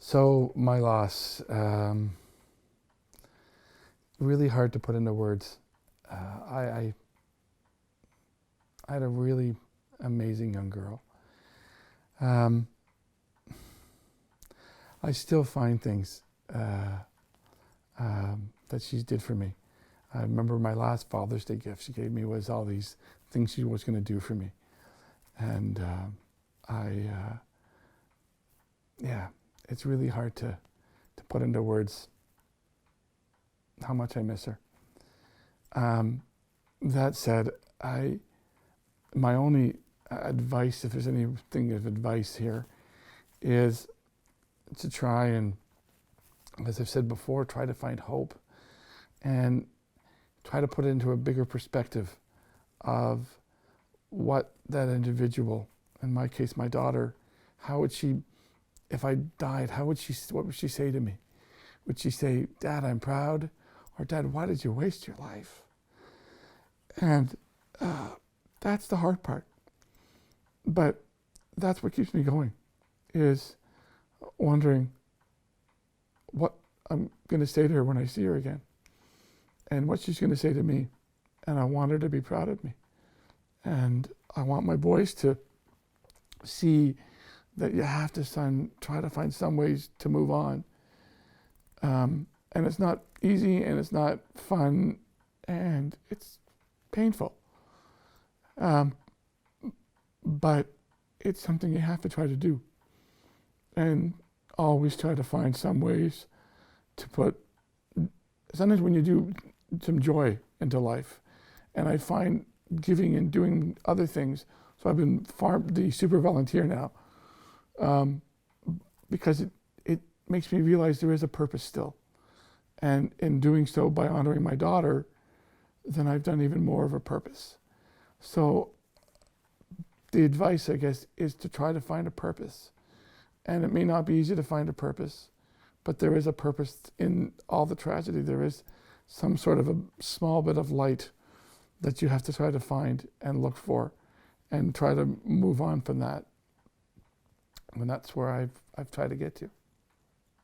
So my loss, really hard to put into words. I had a really amazing young girl. Um, I still find things that she did for me. I remember my last Father's Day gift she gave me was all these things she was going to do for me, and yeah, it's really hard to put into words how much I miss her. That said, my only advice, if there's anything of advice here, is to try and, as I've said before, try to find hope and try to put it into a bigger perspective of what that individual, in my case, my daughter, how would she, if I died, what would she say to me? Would she say, "Dad, I'm proud," or "Dad, why did you waste your life?" And that's the hard part. But that's what keeps me going, is wondering what I'm going to say to her when I see her again, and what she's going to say to me. And I want her to be proud of me. And I want my boys to see that you have to try to find some ways to move on. And it's not easy, and it's not fun, and it's painful. But it's something you have to try to do. And always try to find some ways to put, sometimes when you do some joy into life, and I find giving and doing other things. So I've been the super volunteer now, because it makes me realize there is a purpose still. And in doing so, by honoring my daughter, then I've done even more of a purpose. So the advice, I guess, is to try to find a purpose. And it may not be easy to find a purpose, but there is a purpose in all the tragedy. There is some sort of a small bit of light that you have to try to find and look for, and try to move on from that. And that's where I've tried to get to.